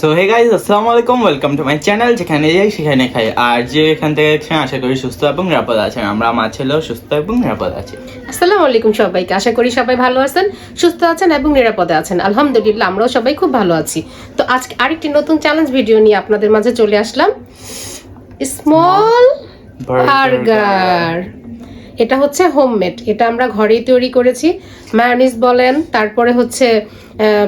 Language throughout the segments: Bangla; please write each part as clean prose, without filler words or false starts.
সো হে গাইস, আসসালামু আলাইকুম, ওয়েলকাম টু মাই চ্যানেল। যেখানে যাই সেখানে খাই, আর যে এখান থেকে দেখছেন আশা করি সুস্থ এবং নিরাপদ আছেন। আমরা আমার ছেলেও সুস্থ এবং নিরাপদ আছি। আসসালামু আলাইকুম সবাইকে, আশা করি সবাই ভালো আছেন, সুস্থ আছেন এবং নিরাপদে আছেন। আলহামদুলিল্লাহ, আমরাও সবাই খুব ভালো আছি। তো আজকে আরেকটি নতুন চ্যালেঞ্জ ভিডিও নিয়ে আপনাদের মাঝে চলে আসলাম। Small burger. এটা হচ্ছে হোমমেড, এটা আমরা ঘরেই তৈরি করেছি। মায়োনিজ বলেন, তারপরে হচ্ছে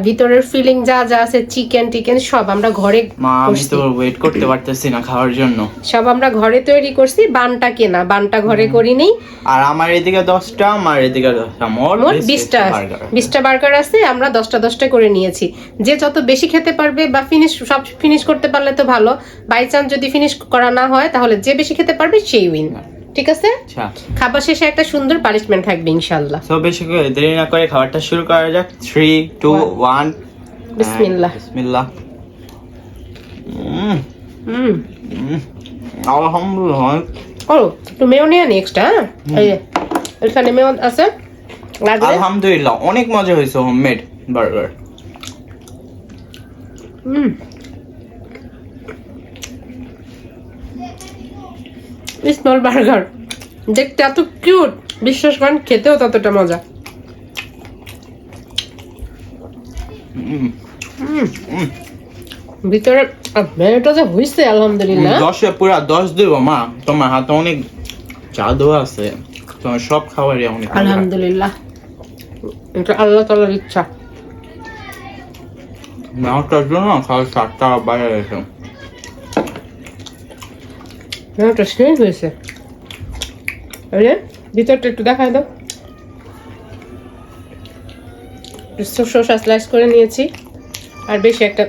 ভিতরের ফিলিং যা যা আছে, চিকেন টিকেন সব আমরা ঘরে মা, আমি তো ওয়েট করতে পারতেছি না খাওয়ার জন্য। সব আমরা ঘরে তৈরি করছি, বানটা কেনা, বানটা ঘরে করিনি। আর আমার এদিকে 10টা, আমার এদিকে 10টা, মোট 20টা বার্গার আছে। আমরা 10টা করে নিয়েছি। যে যত বেশি খেতে পারবে বা সব ফিনিশ করতে পারলে তো ভালো। বাই চান্স যদি ফিনিশ করা না হয়, তাহলে যে বেশি খেতে পারবে সেই উইন। ঠিক আছে? আচ্ছা, খাবার শেষে একটা সুন্দর পানিশমেন্ট থাকবে ইনশাআল্লাহ। সো বেশি করে দেরি না করে খাবারটা শুরু করা যাক। 3, 2, 1, বিসমিল্লাহ। বিসমিল্লাহ। আলহামদুলিল্লাহ। ও, একটু মেয়ো নিয়ে নি এক্সট্রা। এই যে এখানে মেয়ো আছে। আলহামদুলিল্লাহ, অনেক মজা হয়েছে হোমমেড বার্গার। স্মল বার্গার দেখতে এত কিউট, বিশ্বাস করেন খেতেও ততটা মজা। ভিতরে মেয়োটা যে হইছে আলহামদুলিল্লাহ। 10-এ পুরা 10 দেব মা। তোমার হাতে অনেক জাদু আছে, তোমার সব খাবারই অনেক মজা। আলহামদুলিল্লাহ, এটা আল্লাহ তাআলার ইচ্ছা। মেয়েটার জন্য খাওয়ার 7টা বাইরে গেছে। মেয়োটা সেই হয়েছে। এই যে ভিতরটা একটু দেখাই দাও। শসা স্লাইস করে নিয়েছি, আর বেশি একটা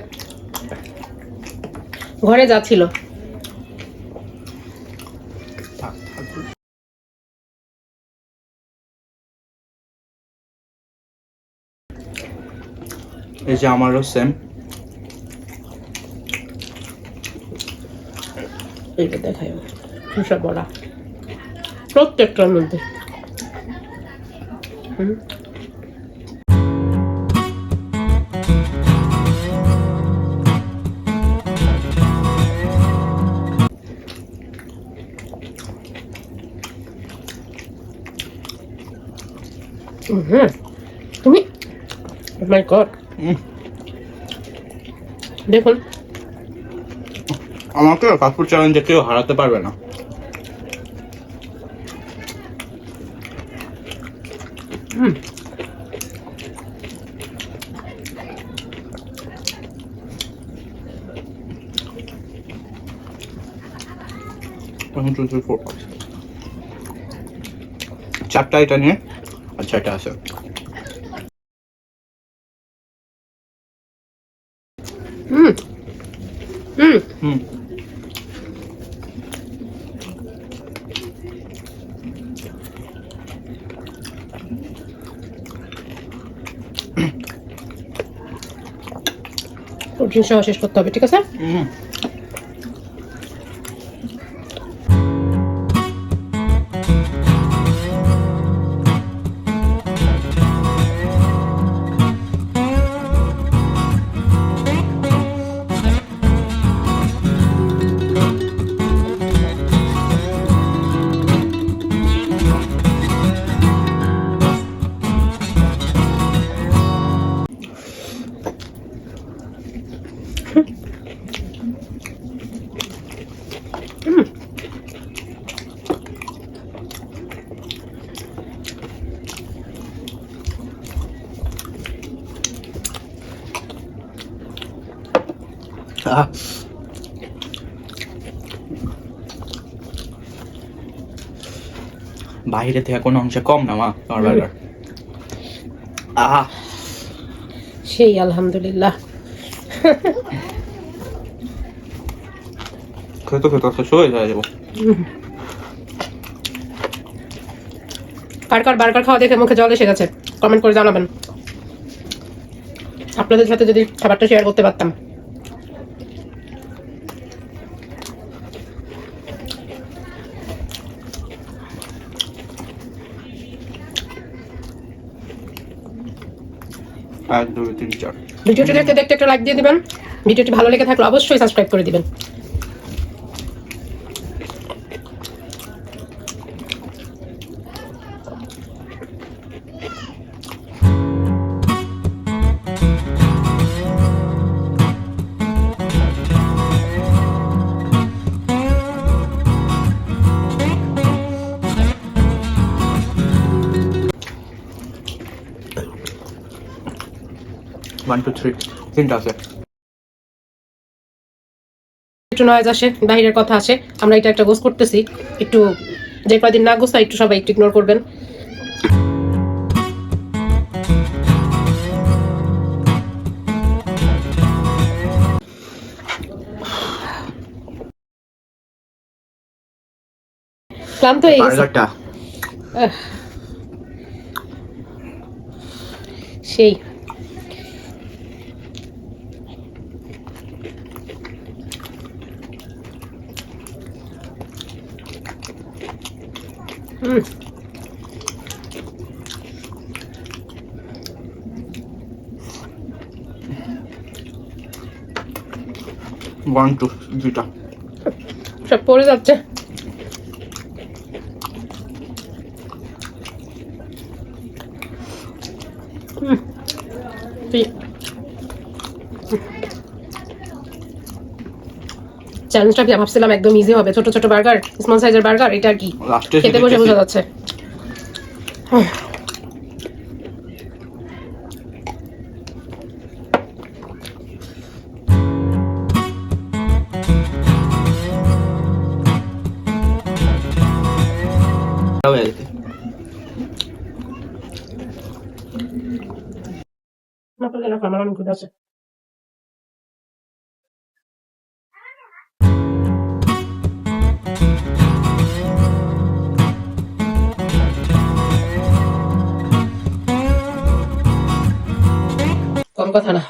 ঘরে যা ছিল। এই যে আমারও সেম। এইটা দেখাই শসা বড়া প্রত্যেকটার মধ্যে। তুমি মাই গড, দেখুন আমাকে ফাস্টফুড চ্যালেঞ্জে কেউ হারাতে পারবে না। চারটা এটা নিয়ে, আচ্ছা এটা আছে। প্রোটিন সহ শেষ করতে হবে, ঠিক আছে? বাইরে থেকে কোনো অংশে কম না মা তোমার বার্গার। সেই আলহামদুলিল্লাহ। খেতে খেতে শেষ হয়ে যায় যাবো। কার বার্গার খাওয়া দেখে মুখে জল এসে গেছে, কমেন্ট করে জানাবেন। আপনাদের সাথে যদি খাবারটা শেয়ার করতে পারতাম। 1 2 3 4 ভিডিওটি দেখতে দেখতে একটা লাইক দিয়ে দিবেন, ভিডিওটি ভালো লেগে থাকলে অবশ্যই সাবস্ক্রাইব করে দিবেন। One, two, three. তিনটা আছে। একটু নয়েজ আসে, বাইরের কথা আসে, আমরা এটা একটা গোস করতেছি, একটু যে কয়দিন না গোসা একটু সবাই একটু ইগনোর করবেন। ক্লান্ত হয়ে গেছে। বার্গারটা সেই ওয়ান টু দুটা সব পড়ে যাচ্ছে। চ্যালেঞ্জটা ভাবছিলাম একদম ইজি হবে, ছোট ছোট বার্গার, স্মল সাইজের বার্গার, এটা আর কি লাস্টে খেতে বসে বোঝা যাচ্ছে। আমার অনেক ক্ষুধা আছে। কম কথা না,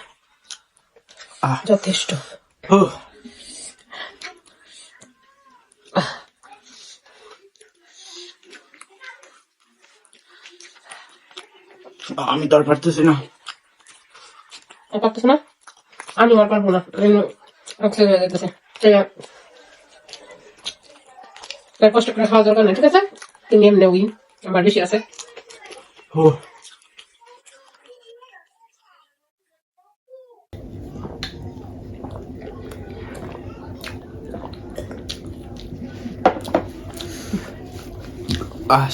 যথেষ্ট। আমি তো আর পারতেছি না। পারতেছ না? আমি আর পারবো না, হয়ে যেতেছে। কষ্ট করে খাওয়া দরকার নেই, ঠিক আছে? তুমি এমনি উই আমার বেশি আছে।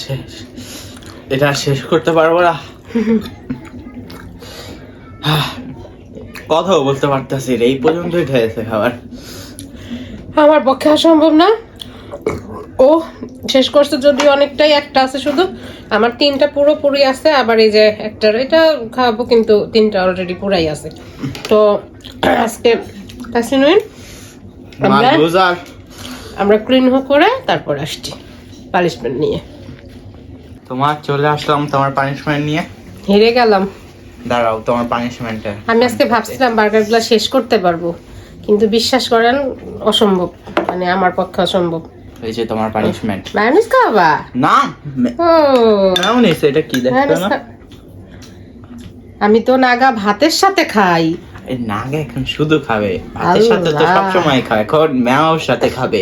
শেষ, এটা শেষ করতে পারবো না। কথাও বলতে পারতেছি, এই পর্যন্তই ঠেয়েছে খাবার। আমার পক্ষে অসম্ভব না। ও শেষ করছে যদিও অনেকটাই, একটা আছে শুধু, আমার তিনটা পুরোপুরি আছে, আবার এই যে একটা এটা খাওয়াবো, কিন্তু তিনটা অলরেডি পুরাই আছে। তো আজকে আমরা ক্লিন করে তারপর আসছি পানিশমেন্ট নিয়ে। তোমার চলে আসলাম তোমার পানিশমেন্ট নিয়ে। হেরে গেলাম। দাঁড়াও, তোমার পানিশমেন্টটা। আমি আজকে ভাবছিলাম বার্গারগুলো শেষ করতে পারবো, কিন্তু বিশ্বাস করেন অসম্ভব, মানে আমার পক্ষে অসম্ভব। এই যে তোমার পানিশমেন্ট। মায়োনিজ খাবা? না, ও মায়োনিজ এটা কি দেখছো না? আমি তো নাগা ভাতের সাথে খাই। এই নাগা এখন শুধু খাবে, ভাতের সাথে তো সব সময় খায়, এখন ম্যাওর সাথে খাবে।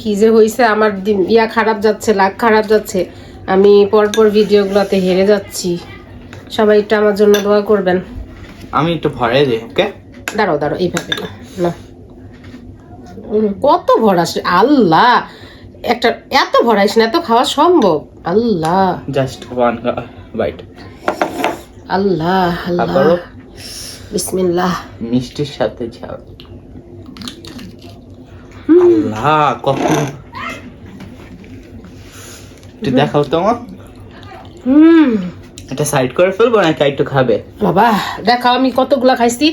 কি যে হইছে, আমার ইয়া খারাপ যাচ্ছে, লাগ খারাপ যাচ্ছে, আমি পরপর ভিডিওগুলোতে হেরে যাচ্ছি। সবাই একটু আমার জন্য দোয়া করবেন। আমি একটু ভরে দিই, ওকে? দাঁড়াও দাঁড়াও, এইভাবে না, না কত ভরাস আল্লাহ, একটা এত ভরাইস না, এত খাওয়া সম্ভব? আল্লাহ, জাস্ট ওয়ান বাইট। আল্লাহ আল্লাহ, বিসমিল্লাহ। মিষ্টির সাথে ঝাল। আল্লাহ, কত একটু দেখাও তোমার। এটা সাইড করে ফেলবো নাকি একটু খাবে? বাবা দেখাও, আমি কতগুলা খাইছি।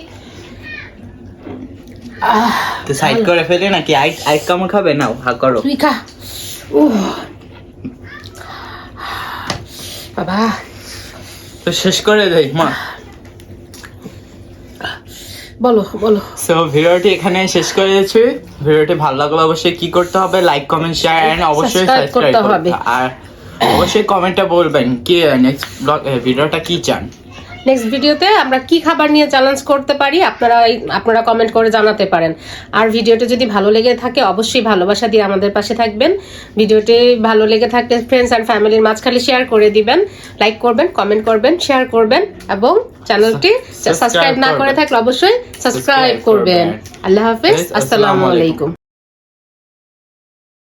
তো সাইড করে ফেলে নাকি আইট কামড় খাবে? নাও, ভাগ করো। তুই খা। বাবা তো শেষ করে দেই মা। বলো বলো। সো ভিডিওটি এখানে শেষ করে দিচ্ছি। ভিডিওটি ভালো লাগলে অবশ্যই কি করতে হবে? লাইক, কমেন্ট, শেয়ার এন্ড অবশ্যই সাবস্ক্রাইব করতে হবে। আর অবশ্যই কমেন্টে বলবেন কি নেক্সট ব্লগ ভিডিওটা কি চান। নেক্সট ভিডিওতে আমরা কি খাবার নিয়ে চ্যালেঞ্জ করতে পারি আপনারা কমেন্ট করে জানাতে পারেন। আর ভিডিওটা যদি ভালো লেগে থাকে অবশ্যই ভালোবাসা দিয়ে আমাদের পাশে থাকবেন। ভিডিওটি ভালো লেগে থাকলে ফ্রেন্ডস এন্ড ফ্যামিলির মাঝখানে শেয়ার করে দিবেন, লাইক করবেন, কমেন্ট করবেন, শেয়ার করবেন এবং চ্যানেলটি সাবস্ক্রাইব না করে থাকলে অবশ্যই সাবস্ক্রাইব করবেন। আল্লাহ হাফেজ, আসসালামু আলাইকুম।